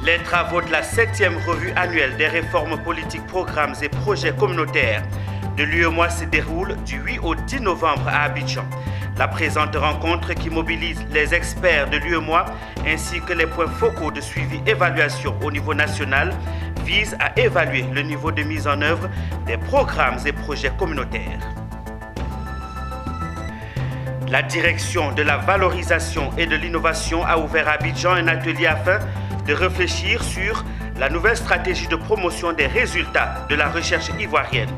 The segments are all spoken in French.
Les travaux de la 7e revue annuelle des réformes politiques, programmes et projets communautaires de l'UEMOA se déroule du 8 au 10 novembre à Abidjan. La présente rencontre qui mobilise les experts de l'UEMOA ainsi que les points focaux de suivi-évaluation au niveau national vise à évaluer le niveau de mise en œuvre des programmes et projets communautaires. La direction de la valorisation et de l'innovation a ouvert à Abidjan un atelier afin de réfléchir sur la nouvelle stratégie de promotion des résultats de la recherche ivoirienne.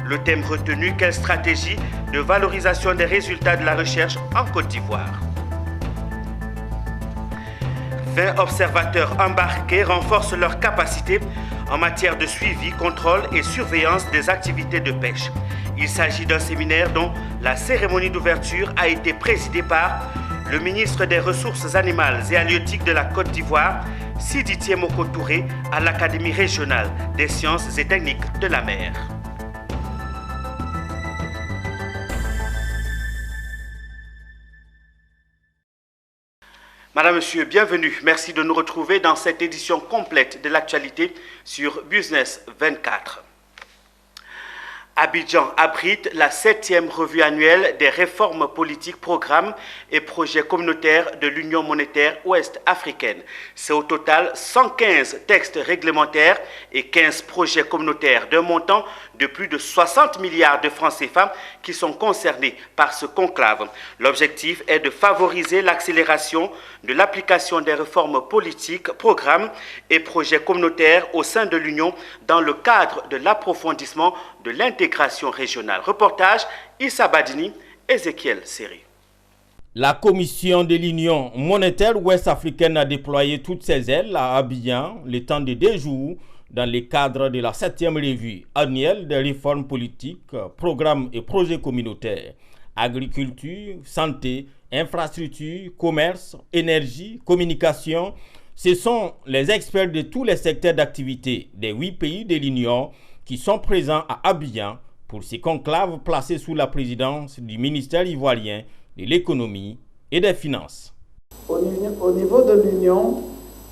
Le thème retenu, quelle stratégie de valorisation des résultats de la recherche en Côte d'Ivoire. 20 observateurs embarqués renforcent leurs capacités en matière de suivi, contrôle et surveillance des activités de pêche. Il s'agit d'un séminaire dont la cérémonie d'ouverture a été présidée par le ministre des Ressources animales et halieutiques de la Côte d'Ivoire, Sidi Tiemoko Touré, à l'Académie régionale des sciences et techniques de la mer. Madame, Monsieur, bienvenue. Merci de nous retrouver dans cette édition complète de l'actualité sur Business 24. Abidjan abrite la 7e revue annuelle des réformes politiques, programmes et projets communautaires de l'Union monétaire ouest-africaine. C'est au total 115 textes réglementaires et 15 projets communautaires d'un montant de plus de 60 milliards de francs CFA qui sont concernés par ce conclave. L'objectif est de favoriser l'accélération de l'application des réformes politiques, programmes et projets communautaires au sein de l'Union dans le cadre de l'approfondissement de l'intégration régionale. Reportage Issa Badini, Ezekiel Seri. La commission de l'Union monétaire ouest-africaine a déployé toutes ses ailes à Abidjan le temps de 2 jours dans le cadre de la 7e revue annuelle des réformes politiques, programmes et projets communautaires. Agriculture, santé, infrastructure, commerce, énergie, communication. Ce sont les experts de tous les secteurs d'activité des 8 pays de l'Union qui sont présents à Abidjan pour ces conclaves placés sous la présidence du ministère ivoirien de l'économie et des finances. Au niveau de l'Union,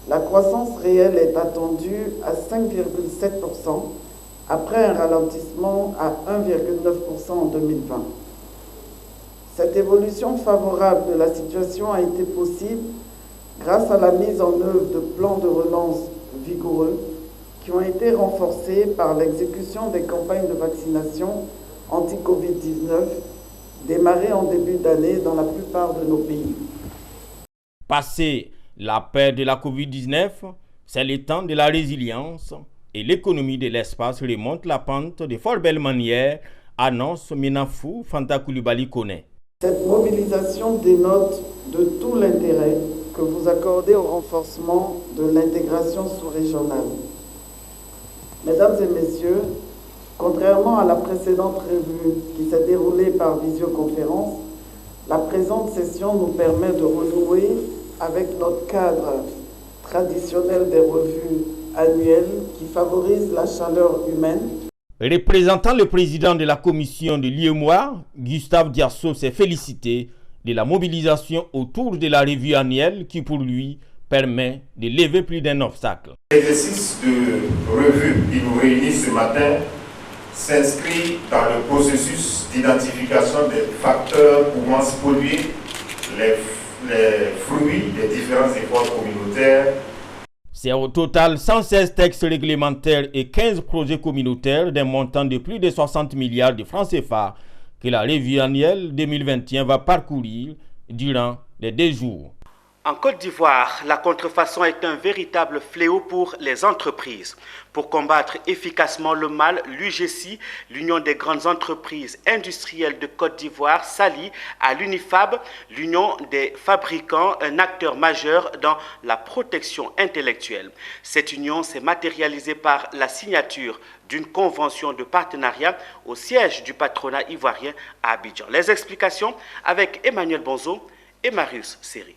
la croissance réelle est attendue à 5,7% après un ralentissement à 1,9% en 2020. Cette évolution favorable de la situation a été possible grâce à la mise en œuvre de plans de relance vigoureux qui ont été renforcés par l'exécution des campagnes de vaccination anti-Covid-19 démarrées en début d'année dans la plupart de nos pays. Passé la peur de la Covid-19, c'est le temps de la résilience et l'économie de l'espace remonte la pente de fort belle manière, annonce Minafou Fanta Coulibaly Kone. Cette mobilisation dénote de tout l'intérêt que vous accordez au renforcement de l'intégration sous-régionale. Mesdames et messieurs, contrairement à la précédente revue qui s'est déroulée par visioconférence, la présente session nous permet de renouer avec notre cadre traditionnel des revues annuelles qui favorise la chaleur humaine. Représentant le président de la commission de l'UEMOA, Gustave Diasso s'est félicité de la mobilisation autour de la revue annuelle qui pour lui permet de lever plus d'un obstacle. L'exercice de revue qui nous réunit ce matin s'inscrit dans le processus d'identification des facteurs pouvant spolier les fruits des différents efforts communautaires. C'est au total 116 textes réglementaires et 15 projets communautaires d'un montant de plus de 60 milliards de francs CFA que la revue annuelle 2021 va parcourir durant les 2 jours. En Côte d'Ivoire, la contrefaçon est un véritable fléau pour les entreprises. Pour combattre efficacement le mal, l'UGC, l'Union des grandes entreprises industrielles de Côte d'Ivoire, s'allie à l'UNIFAB, l'Union des fabricants, un acteur majeur dans la protection intellectuelle. Cette union s'est matérialisée par la signature d'une convention de partenariat au siège du patronat ivoirien à Abidjan. Les explications avec Emmanuel Bonzo et Marius Seri.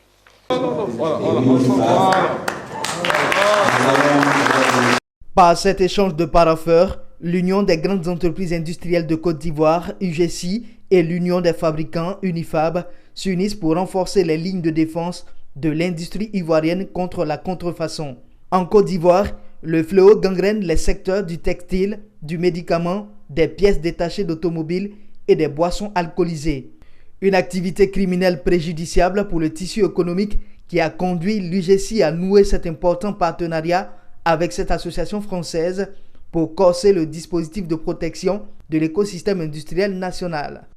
Par cet échange de parapheurs, l'Union des grandes entreprises industrielles de Côte d'Ivoire, UGC, et l'Union des fabricants, UNIFAB, s'unissent pour renforcer les lignes de défense de l'industrie ivoirienne contre la contrefaçon. En Côte d'Ivoire, le fléau gangrène les secteurs du textile, du médicament, des pièces détachées d'automobiles et des boissons alcoolisées. Une activité criminelle préjudiciable pour le tissu économique qui a conduit l'UGC à nouer cet important partenariat avec cette association française pour corser le dispositif de protection de l'écosystème industriel national.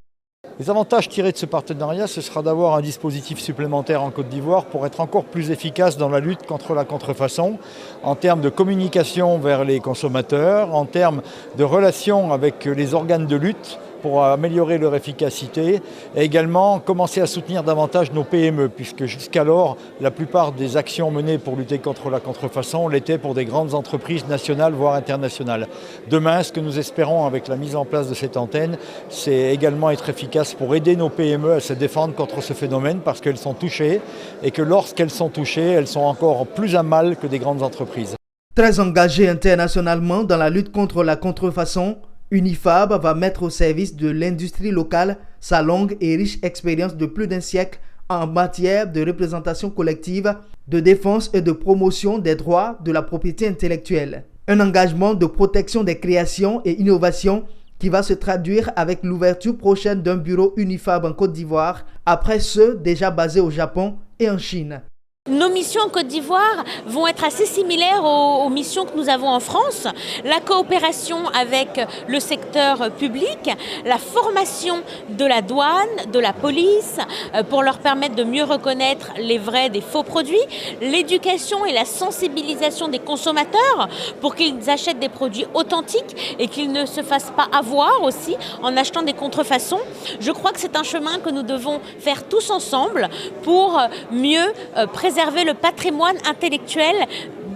Les avantages tirés de ce partenariat, ce sera d'avoir un dispositif supplémentaire en Côte d'Ivoire pour être encore plus efficace dans la lutte contre la contrefaçon, en termes de communication vers les consommateurs, en termes de relations avec les organes de lutte, pour améliorer leur efficacité et également commencer à soutenir davantage nos PME puisque jusqu'alors la plupart des actions menées pour lutter contre la contrefaçon l'étaient pour des grandes entreprises nationales voire internationales. Demain, ce que nous espérons avec la mise en place de cette antenne, c'est également être efficace pour aider nos PME à se défendre contre ce phénomène parce qu'elles sont touchées et que lorsqu'elles sont touchées, elles sont encore plus à mal que des grandes entreprises. Très engagée internationalement dans la lutte contre la contrefaçon, Unifab va mettre au service de l'industrie locale sa longue et riche expérience de plus d'un siècle en matière de représentation collective, de défense et de promotion des droits de la propriété intellectuelle. Un engagement de protection des créations et innovations qui va se traduire avec l'ouverture prochaine d'un bureau Unifab en Côte d'Ivoire, après ceux déjà basés au Japon et en Chine. Nos missions en Côte d'Ivoire vont être assez similaires aux missions que nous avons en France. La coopération avec le secteur public, la formation de la douane, de la police, pour leur permettre de mieux reconnaître les vrais des faux produits, l'éducation et la sensibilisation des consommateurs pour qu'ils achètent des produits authentiques et qu'ils ne se fassent pas avoir aussi en achetant des contrefaçons. Je crois que c'est un chemin que nous devons faire tous ensemble pour mieux préserver le patrimoine intellectuel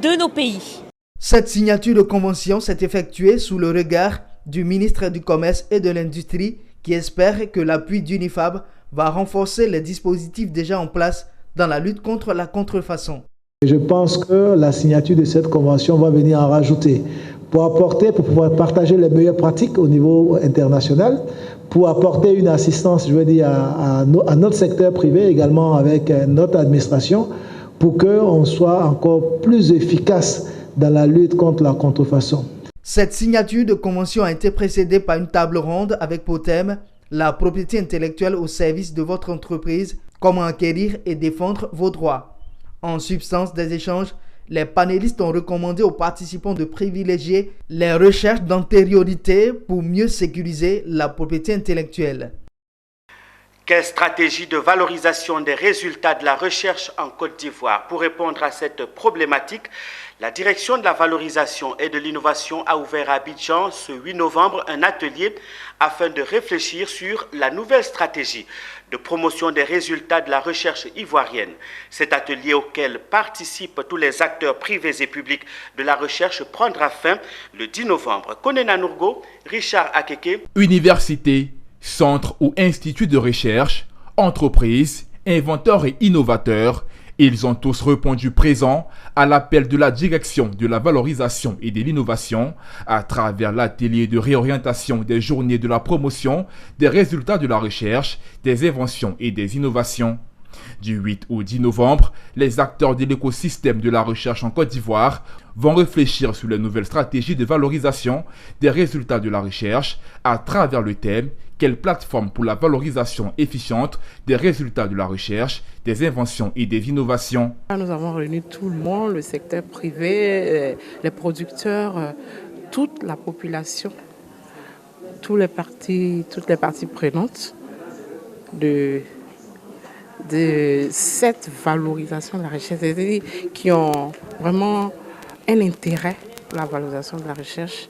de nos pays. Cette signature de convention s'est effectuée sous le regard du ministre du Commerce et de l'Industrie qui espère que l'appui d'Unifab va renforcer les dispositifs déjà en place dans la lutte contre la contrefaçon. Je pense que la signature de cette convention va venir en rajouter pour pouvoir partager les meilleures pratiques au niveau international, pour apporter une assistance, à notre secteur privé également avec notre administration, pour qu'on soit encore plus efficace dans la lutte contre la contrefaçon. Cette signature de convention a été précédée par une table ronde avec pour thème « La propriété intellectuelle au service de votre entreprise, comment acquérir et défendre vos droits ». En substance des échanges, les panélistes ont recommandé aux participants de privilégier les recherches d'antériorité pour mieux sécuriser la propriété intellectuelle. Quelle stratégie de valorisation des résultats de la recherche en Côte d'Ivoire? Pour répondre à cette problématique, la Direction de la valorisation et de l'innovation a ouvert à Abidjan ce 8 novembre un atelier afin de réfléchir sur la nouvelle stratégie de promotion des résultats de la recherche ivoirienne. Cet atelier auquel participent tous les acteurs privés et publics de la recherche prendra fin le 10 novembre. Konena Nourgo, Richard Akeke. Université, centre ou institut de recherche, entreprises, inventeurs et innovateurs, ils ont tous répondu présent à l'appel de la direction de la valorisation et de l'innovation à travers l'atelier de réorientation des journées de la promotion des résultats de la recherche, des inventions et des innovations. Du 8 au 10 novembre, les acteurs de l'écosystème de la recherche en Côte d'Ivoire vont réfléchir sur les nouvelles stratégies de valorisation des résultats de la recherche à travers le thème « Quelle plateforme pour la valorisation efficiente des résultats de la recherche, des inventions et des innovations ?» Nous avons réuni tout le monde, le secteur privé, les producteurs, toute la population, toutes les parties prenantes de cette valorisation de la recherche, c'est-à-dire qui ont vraiment un intérêt pour la valorisation de la recherche,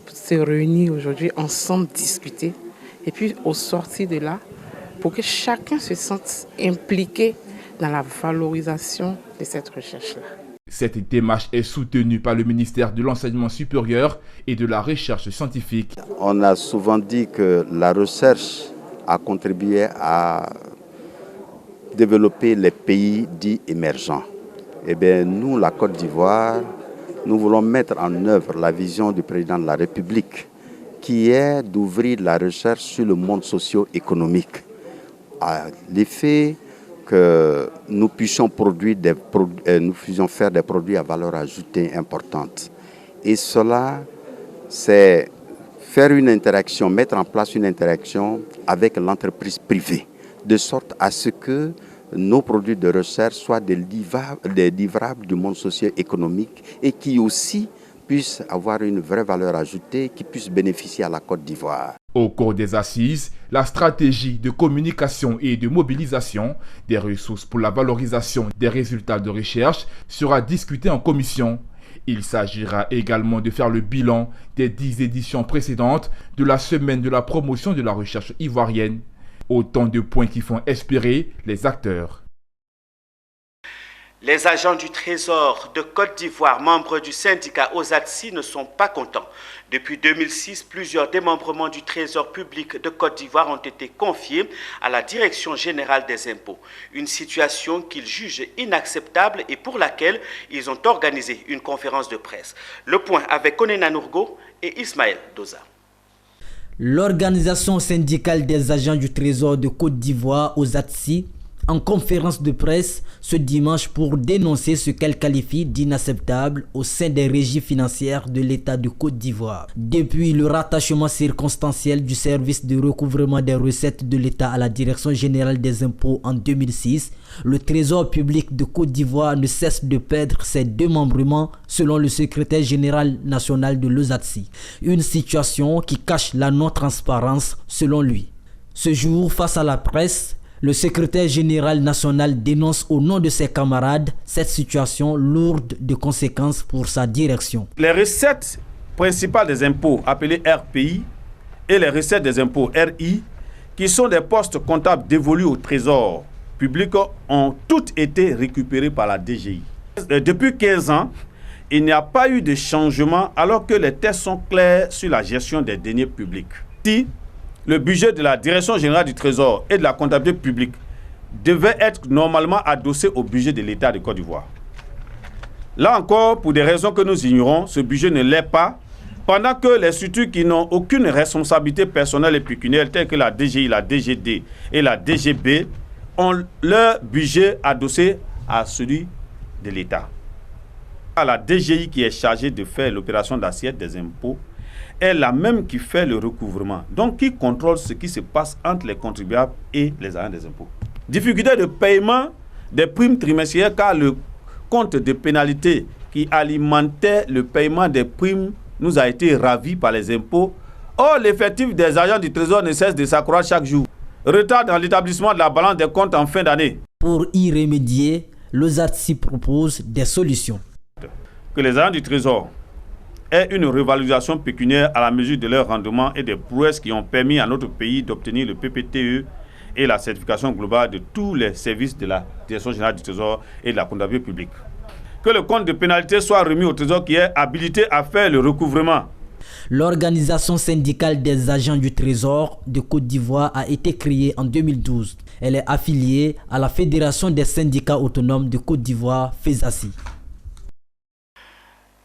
pour se réunir aujourd'hui ensemble, discuter, et puis au sortir de là, pour que chacun se sente impliqué dans la valorisation de cette recherche-là. Cette démarche est soutenue par le ministère de l'Enseignement supérieur et de la recherche scientifique. On a souvent dit que la recherche a contribué à développer les pays dits émergents. Eh bien, nous, la Côte d'Ivoire, nous voulons mettre en œuvre la vision du président de la République, qui est d'ouvrir la recherche sur le monde socio-économique. À l'effet que nous puissions faire des produits à valeur ajoutée importante. Et cela, c'est faire une interaction, mettre en place une interaction avec l'entreprise privée, de sorte à ce que nos produits de recherche soient des livrables du monde socio-économique et qui aussi puissent avoir une vraie valeur ajoutée, qui puissent bénéficier à la Côte d'Ivoire. Au cours des assises, la stratégie de communication et de mobilisation des ressources pour la valorisation des résultats de recherche sera discutée en commission. Il s'agira également de faire le bilan des 10 éditions précédentes de la semaine de la promotion de la recherche ivoirienne. Autant de points qui font espérer les acteurs. Les agents du Trésor de Côte d'Ivoire, membres du syndicat OSATSI, ne sont pas contents. Depuis 2006, plusieurs démembrements du Trésor public de Côte d'Ivoire ont été confiés à la Direction générale des impôts. Une situation qu'ils jugent inacceptable et pour laquelle ils ont organisé une conférence de presse. Le point avec Konena Nourgo et Ismaël Doza. L'organisation syndicale des agents du Trésor de Côte d'Ivoire, OSATSI, en conférence de presse ce dimanche pour dénoncer ce qu'elle qualifie d'inacceptable au sein des régies financières de l'État de Côte d'Ivoire. Depuis le rattachement circonstanciel du service de recouvrement des recettes de l'État à la Direction générale des impôts en 2006, le Trésor public de Côte d'Ivoire ne cesse de perdre ses démembrements selon le secrétaire général national de l'OSATSI. Une situation qui cache la non-transparence selon lui. Ce jour, face à la presse, le secrétaire général national dénonce au nom de ses camarades cette situation lourde de conséquences pour sa direction. Les recettes principales des impôts, appelées RPI, et les recettes des impôts RI, qui sont des postes comptables dévolus au Trésor public, ont toutes été récupérées par la DGI. Depuis 15 ans, il n'y a pas eu de changement alors que les tests sont clairs sur la gestion des deniers publics. Si le budget de la Direction générale du Trésor et de la comptabilité publique devait être normalement adossé au budget de l'État de Côte d'Ivoire. Là encore, pour des raisons que nous ignorons, ce budget ne l'est pas, pendant que les structures qui n'ont aucune responsabilité personnelle et pécuniaire, telles que la DGI, la DGD et la DGB, ont leur budget adossé à celui de l'État. La DGI qui est chargée de faire l'opération d'assiette des impôts est la même qui fait le recouvrement, donc qui contrôle ce qui se passe entre les contribuables et les agents des impôts. Difficulté de paiement des primes trimestrielles car le compte de pénalité qui alimentait le paiement des primes nous a été ravi par les impôts. Or, l'effectif des agents du Trésor ne cesse de s'accroître chaque jour. Retard dans l'établissement de la balance des comptes en fin d'année. Pour y remédier, l'OSATSI propose des solutions. Que les agents du Trésor aient une revalorisation pécuniaire à la mesure de leur rendement et des prouesses qui ont permis à notre pays d'obtenir le PPTE et la certification globale de tous les services de la Direction générale du Trésor et de la comptabilité publique. Que le compte de pénalité soit remis au Trésor qui est habilité à faire le recouvrement. L'organisation syndicale des agents du Trésor de Côte d'Ivoire a été créée en 2012. Elle est affiliée à la Fédération des syndicats autonomes de Côte d'Ivoire, FESACI.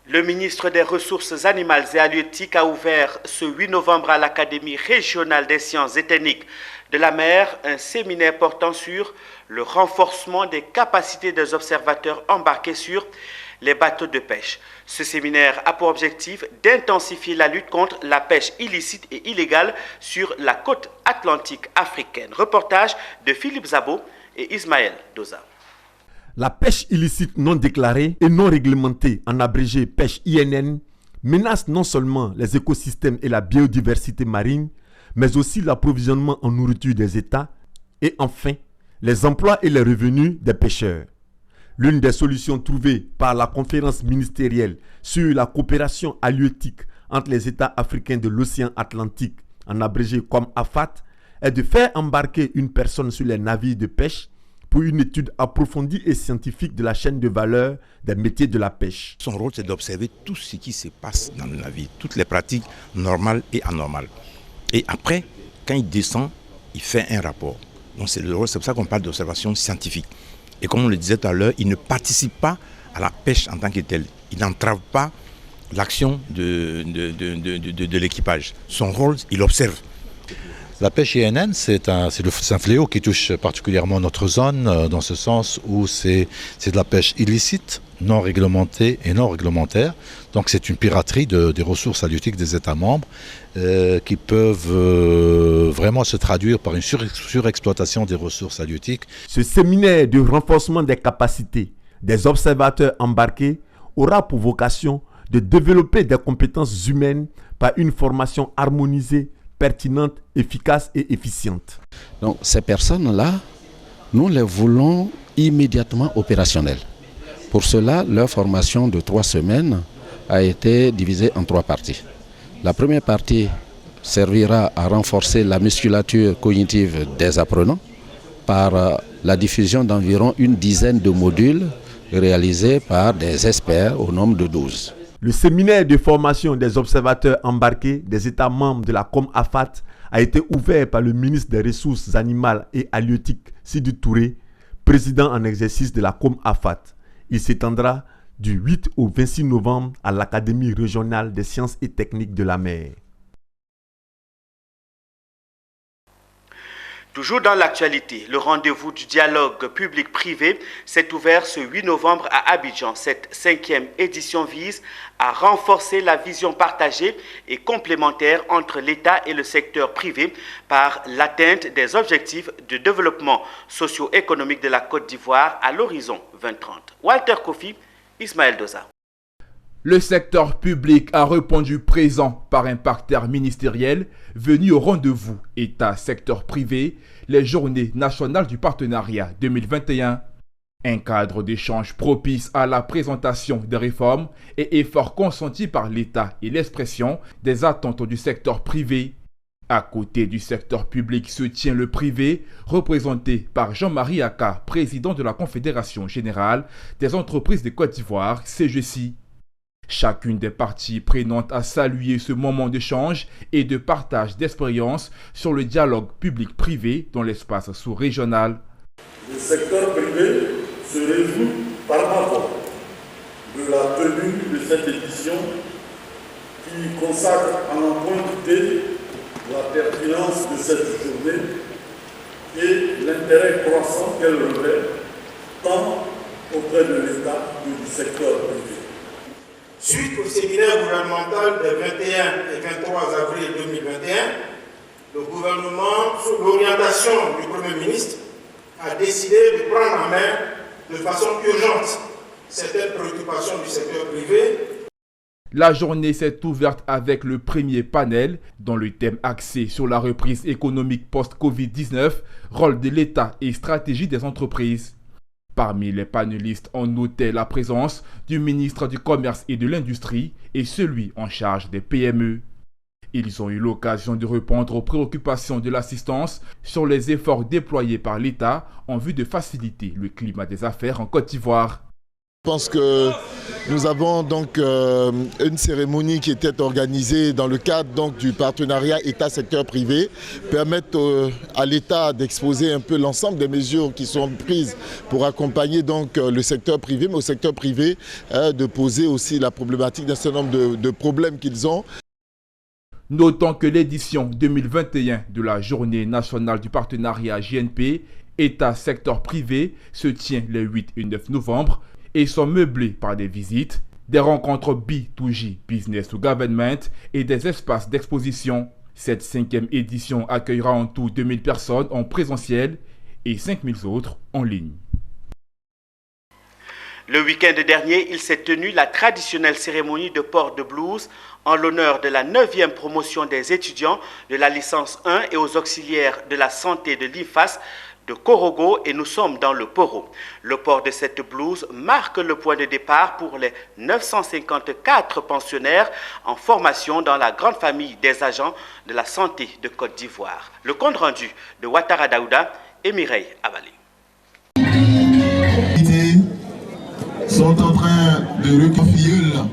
Le ministre des Ressources animales et halieutiques a ouvert ce 8 novembre à l'Académie régionale des sciences et techniques de la mer un séminaire portant sur le renforcement des capacités des observateurs embarqués sur les bateaux de pêche. Ce séminaire a pour objectif d'intensifier la lutte contre la pêche illicite et illégale sur la côte atlantique africaine. Reportage de Philippe Zabo et Ismaël Doza. La pêche illicite non déclarée et non réglementée, en abrégé pêche INN, menace non seulement les écosystèmes et la biodiversité marine, mais aussi l'approvisionnement en nourriture des États et enfin les emplois et les revenus des pêcheurs. L'une des solutions trouvées par la conférence ministérielle sur la coopération halieutique entre les États africains de l'océan Atlantique, en abrégé comme AFAT, est de faire embarquer une personne sur les navires de pêche pour une étude approfondie et scientifique de la chaîne de valeur des métiers de la pêche. Son rôle, c'est d'observer tout ce qui se passe dans le navire, toutes les pratiques normales et anormales. Et après, quand il descend, il fait un rapport. Donc c'est pour ça qu'on parle d'observation scientifique. Et comme on le disait tout à l'heure, il ne participe pas à la pêche en tant que telle. Il n'entrave pas l'action de l'équipage. Son rôle, il observe. La pêche INN, c'est un fléau qui touche particulièrement notre zone, dans ce sens où c'est de la pêche illicite, non réglementée et non réglementaire. Donc c'est une piraterie des ressources halieutiques des États membres qui peuvent vraiment se traduire par une surexploitation des ressources halieutiques. Ce séminaire de renforcement des capacités des observateurs embarqués aura pour vocation de développer des compétences humaines par une formation harmonisée, pertinente, efficace et efficiente. Donc ces personnes-là, nous les voulons immédiatement opérationnelles. Pour cela, leur formation de 3 semaines a été divisée en 3 parties. La première partie servira à renforcer la musculature cognitive des apprenants par la diffusion d'environ une dizaine de modules réalisés par des experts au nombre de 12. Le séminaire de formation des observateurs embarqués des États membres de la COM-AFAT a été ouvert par le ministre des Ressources animales et halieutiques Sidi Touré, président en exercice de la COM-AFAT. Il s'étendra du 8 au 26 novembre à l'Académie régionale des sciences et techniques de la mer. Toujours dans l'actualité, le rendez-vous du dialogue public-privé s'est ouvert ce 8 novembre à Abidjan. Cette 5e édition vise à renforcer la vision partagée et complémentaire entre l'État et le secteur privé par l'atteinte des objectifs de développement socio-économique de la Côte d'Ivoire à l'horizon 2030. Walter Kofi, Ismaël Doza. Le secteur public a répondu présent par un partenaire ministériel venu au rendez-vous État-secteur privé, les Journées nationales du partenariat 2021. Un cadre d'échange propice à la présentation des réformes et efforts consentis par l'État et l'expression des attentes du secteur privé. À côté du secteur public se tient le privé, représenté par Jean-Marie Aka, président de la Confédération générale des entreprises de Côte d'Ivoire, CGC. Chacune des parties prenantes a salué ce moment d'échange et de partage d'expériences sur le dialogue public-privé dans l'espace sous-régional. Le secteur privé se réjouit par rapport de la tenue de cette édition qui consacre à n'en point douter la pertinence de cette journée et l'intérêt croissant qu'elle revêt tant auprès de l'État que du secteur privé. Suite au séminaire gouvernemental des 21 et 23 avril 2021, le gouvernement, sous l'orientation du Premier ministre, a décidé de prendre en main de façon urgente certaines préoccupations du secteur privé. La journée s'est ouverte avec le premier panel dont le thème axé sur la reprise économique post-Covid-19, rôle de l'État et stratégie des entreprises. Parmi les panélistes, on notait la présence du ministre du Commerce et de l'Industrie et celui en charge des PME. Ils ont eu l'occasion de répondre aux préoccupations de l'assistance sur les efforts déployés par l'État en vue de faciliter le climat des affaires en Côte d'Ivoire. Je pense que nous avons donc une cérémonie qui était organisée dans le cadre donc du partenariat État-secteur privé, permettre à l'État d'exposer un peu l'ensemble des mesures qui sont prises pour accompagner donc le secteur privé, mais au secteur privé de poser aussi la problématique d'un certain nombre de problèmes qu'ils ont. Notons que l'édition 2021 de la Journée nationale du partenariat JNP État-secteur privé se tient les 8 et 9 novembre et sont meublés par des visites, des rencontres B2G, Business to Government, et des espaces d'exposition. Cette 5e édition accueillera en tout 2000 personnes en présentiel et 5000 autres en ligne. Le week-end dernier, il s'est tenu la traditionnelle cérémonie de port de blouse en l'honneur de la 9e promotion des étudiants de la licence 1 et aux auxiliaires de la santé de l'IFAS de Korogo, et nous sommes dans le Poro. Le port de cette blouse marque le point de départ pour les 954 pensionnaires en formation dans la grande famille des agents de la santé de Côte d'Ivoire. Le compte rendu de Ouattara Daouda et Mireille Abalé. Sont en train de recueillir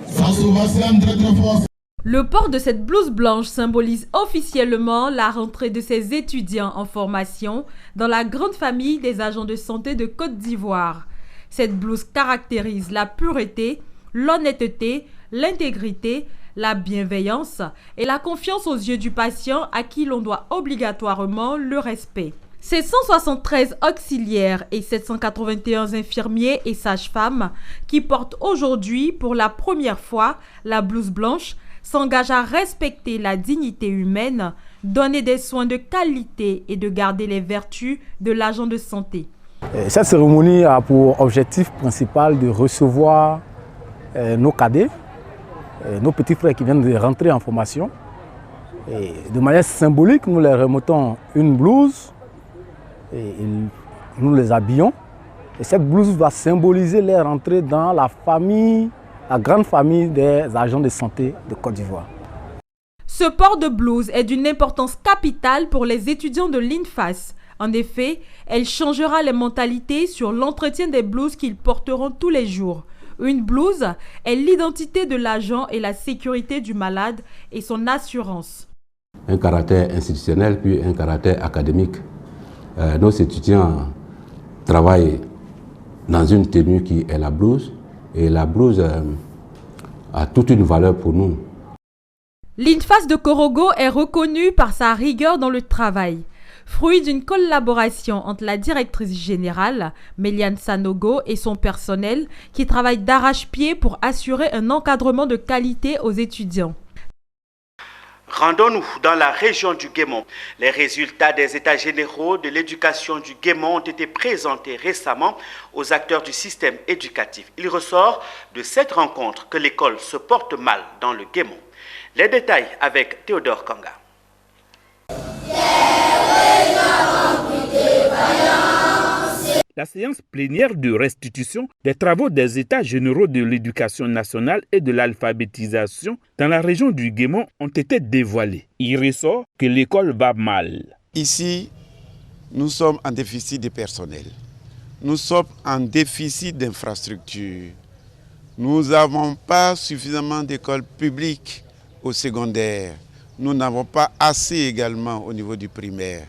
face au Vassam très fort. Le port de cette blouse blanche symbolise officiellement la rentrée de ces étudiants en formation dans la grande famille des agents de santé de Côte d'Ivoire. Cette blouse caractérise la pureté, l'honnêteté, l'intégrité, la bienveillance et la confiance aux yeux du patient à qui l'on doit obligatoirement le respect. Ces 173 auxiliaires et 781 infirmiers et sages-femmes qui portent aujourd'hui pour la première fois la blouse blanche s'engagent à respecter la dignité humaine, donner des soins de qualité et de garder les vertus de l'agent de santé. Cette cérémonie a pour objectif principal de recevoir nos cadets, nos petits frères qui viennent de rentrer en formation. Et de manière symbolique, nous leur remettons une blouse et nous les habillons. Et cette blouse va symboliser leur entrée dans la famille, la grande famille des agents de santé de Côte d'Ivoire. Ce port de blouse est d'une importance capitale pour les étudiants de l'INFAS. En effet, elle changera les mentalités sur l'entretien des blouses qu'ils porteront tous les jours. Une blouse est l'identité de l'agent et la sécurité du malade et son assurance. Un caractère institutionnel puis un caractère académique. Nos étudiants travaillent dans une tenue qui est la blouse et la blouse a toute une valeur pour nous. L'INFAS de Korogo est reconnue par sa rigueur dans le travail. Fruit d'une collaboration entre la directrice générale, Méliane Sanogo, et son personnel qui travaille d'arrache-pied pour assurer un encadrement de qualité aux étudiants. Rendons-nous dans la région du Guémont. Les résultats des états généraux de l'éducation du Guémont ont été présentés récemment aux acteurs du système éducatif. Il ressort de cette rencontre que l'école se porte mal dans le Guémont. Les détails avec Théodore Kanga. La séance plénière de restitution des travaux des États généraux de l'éducation nationale et de l'alphabétisation dans la région du Guémont ont été dévoilés. Il ressort que l'école va mal. Ici, nous sommes en déficit de personnel. Nous sommes en déficit d'infrastructures. Nous n'avons pas suffisamment d'écoles publiques au secondaire. Nous n'avons pas assez également au niveau du primaire.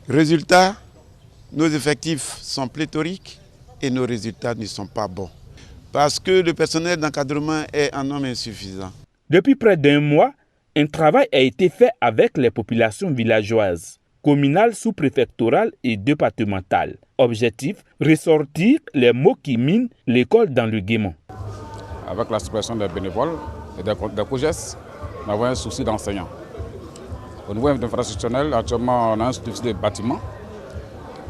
Résultat, nos effectifs sont pléthoriques et nos résultats ne sont pas bons. Parce que le personnel d'encadrement est en nombre insuffisant. Depuis près d'un mois, un travail a été fait avec les populations villageoises, communales, sous-préfectorales et départementales. Objectif, ressortir les maux qui minent l'école dans le Guémont. Avec la suppression des bénévoles et des COGES, nous avons un souci d'enseignants. Au niveau infrastructurel, actuellement, on a un souci de bâtiments.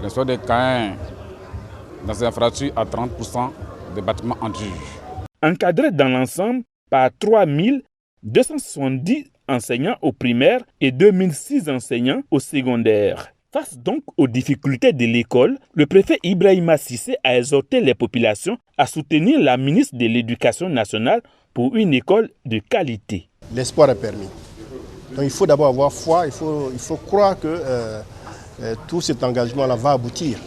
Le soit des caïns dans ces infrastructures à 30% des bâtiments en dur. Encadré dans l'ensemble par 3270 enseignants au primaire et 2006 enseignants au secondaire. Face donc aux difficultés de l'école, le préfet Ibrahima Cissé a exhorté les populations à soutenir la ministre de l'Éducation nationale pour une école de qualité. L'espoir est permis. Donc il faut d'abord avoir foi, il faut croire que tout cet engagement-là va aboutir.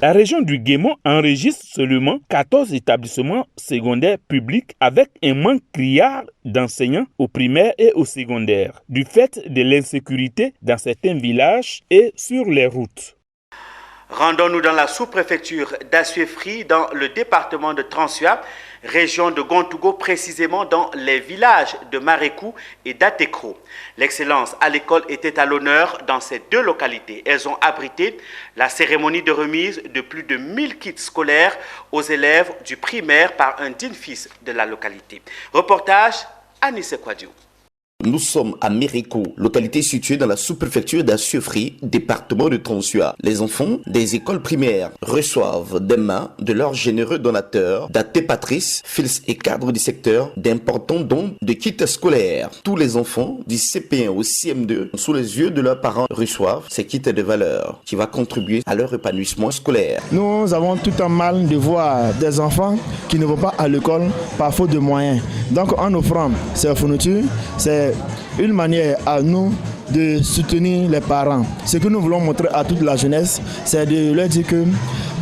La région du Guémont enregistre seulement 14 établissements secondaires publics avec un manque criard d'enseignants au primaire et au secondaire, du fait de l'insécurité dans certains villages et sur les routes. Rendons-nous dans la sous-préfecture d'Assuéfri, dans le département de Transua, région de Gontougo, précisément dans les villages de Marékou et d'Atekro. L'excellence à l'école était à l'honneur dans ces deux localités. Elles ont abrité la cérémonie de remise de plus de 1000 kits scolaires aux élèves du primaire par un digne fils de la localité. Reportage Anissé Kouadiou. Nous sommes à Méréco, localité située dans la sous-préfecture d'Assuéfri, département de Transua. Les enfants des écoles primaires reçoivent des mains de leurs généreux donateurs, datés Patrice, fils et cadres du secteur, d'importants dons de kits scolaires. Tous les enfants du CP1 au CM2, sous les yeux de leurs parents, reçoivent ces kits de valeur qui va contribuer à leur épanouissement scolaire. Nous avons tout un mal de voir des enfants qui ne vont pas à l'école par faute de moyens. Donc en offrant ces fournitures, c'est une manière à nous de soutenir les parents. Ce que nous voulons montrer à toute la jeunesse, c'est de leur dire que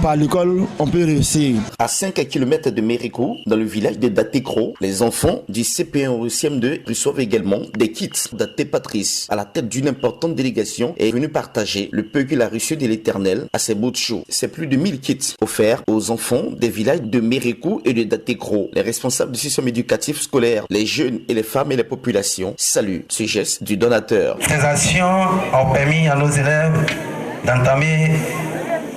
par l'école, on peut réussir. À 5 km de Mérico, dans le village de Datekro, les enfants du CP1 au CM2 reçoivent également des kits. Daté Patrice, à la tête d'une importante délégation, est venu partager le peu qu'il a reçu de l'Éternel à ses bouts de chou. C'est plus de 1000 kits offerts aux enfants des villages de Mérico et de Datekro. Les responsables du système éducatif scolaire, les jeunes et les femmes et les populations saluent ce geste du donateur. Ces actions ont permis à nos élèves d'entamer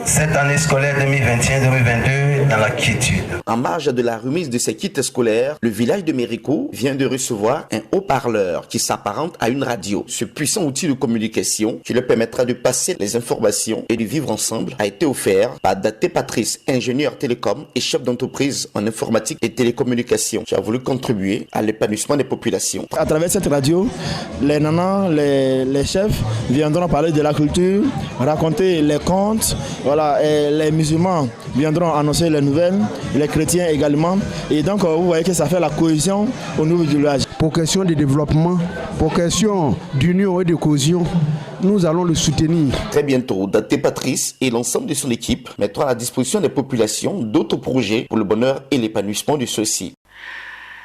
cette année scolaire 2021-2022 dans la quiétude. En marge de la remise de ces kits scolaires, le village de Mérico vient de recevoir un haut-parleur qui s'apparente à une radio. Ce puissant outil de communication qui leur permettra de passer les informations et de vivre ensemble a été offert par Daté Patrice, ingénieur télécom et chef d'entreprise en informatique et télécommunications, qui a voulu contribuer à l'épanouissement des populations. À travers cette radio, les nanas, les chefs viendront parler de la culture, raconter les contes. Voilà, et les musulmans viendront annoncer les nouvelles, les chrétiens également. Et donc, vous voyez que ça fait la cohésion au niveau du village. Pour question de développement, pour question d'union et de cohésion, nous allons le soutenir. Très bientôt, Daté Patrice et l'ensemble de son équipe mettront à la disposition des populations d'autres projets pour le bonheur et l'épanouissement de ceux-ci.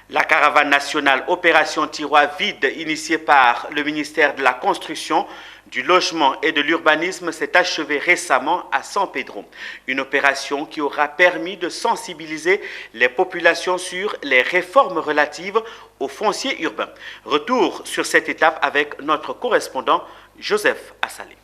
La caravane nationale Opération Tiroir Vide, initiée par le ministère de la Construction, du Logement et de l'Urbanisme, s'est achevée récemment à San Pedro. Une opération qui aura permis de sensibiliser les populations sur les réformes relatives au foncier urbain. Retour sur cette étape avec notre correspondant Joseph Assalé.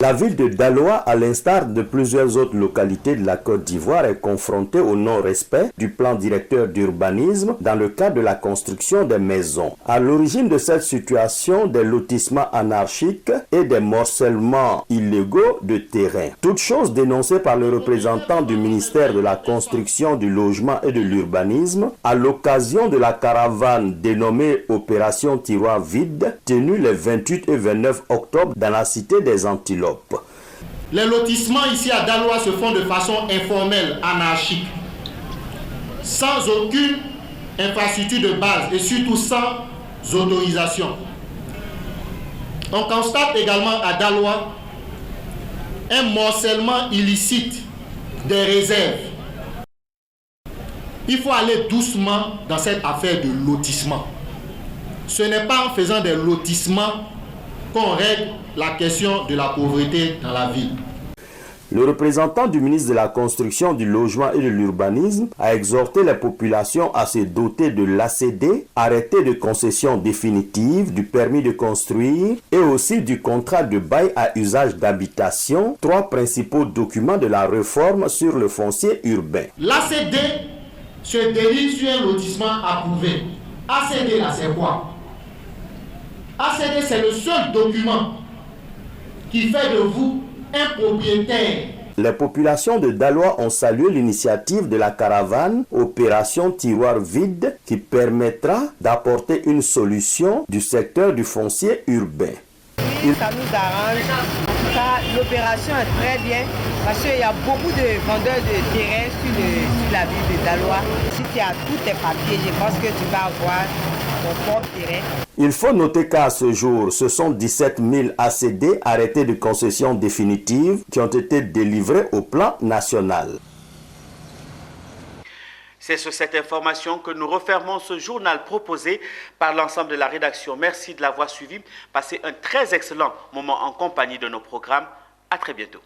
La ville de Daloa, à l'instar de plusieurs autres localités de la Côte d'Ivoire, est confrontée au non-respect du plan directeur d'urbanisme dans le cadre de la construction des maisons. À l'origine de cette situation, des lotissements anarchiques et des morcellements illégaux de terrain. Toute chose dénoncée par le représentant du ministère de la Construction, du Logement et de l'Urbanisme à l'occasion de la caravane dénommée Opération Tiroir Vide, tenue les 28 et 29 octobre dans la cité des Antilopes. Les lotissements ici à Daloa se font de façon informelle, anarchique, sans aucune infrastructure de base et surtout sans autorisation. On constate également à Daloa un morcellement illicite des réserves. Il faut aller doucement dans cette affaire de lotissement. Ce n'est pas en faisant des lotissements qu'on règle la question de la pauvreté dans la ville. Le représentant du ministre de la Construction, du Logement et de l'Urbanisme a exhorté les populations à se doter de l'ACD, arrêté de concession définitive, du permis de construire et aussi du contrat de bail à usage d'habitation, trois principaux documents de la réforme sur le foncier urbain. L'ACD se délivre sur un lotissement approuvé. ACD là c'est quoi? ACD c'est le seul document qui fait de vous un propriétaire. Les populations de Daloa ont salué l'initiative de la caravane Opération Tiroir Vide qui permettra d'apporter une solution du secteur du foncier urbain. Oui, ça nous arrange. En tout cas, l'opération est très bien parce qu'il y a beaucoup de vendeurs de terrain sur la ville de Daloa. Si tu as tous tes papiers, je pense que tu vas avoir ton propre terrain. Il faut noter qu'à ce jour, ce sont 17 000 ACD arrêtés de concession définitive qui ont été délivrés au plan national. C'est sur cette information que nous refermons ce journal proposé par l'ensemble de la rédaction. Merci de l'avoir suivi. Passez un très excellent moment en compagnie de nos programmes. À très bientôt.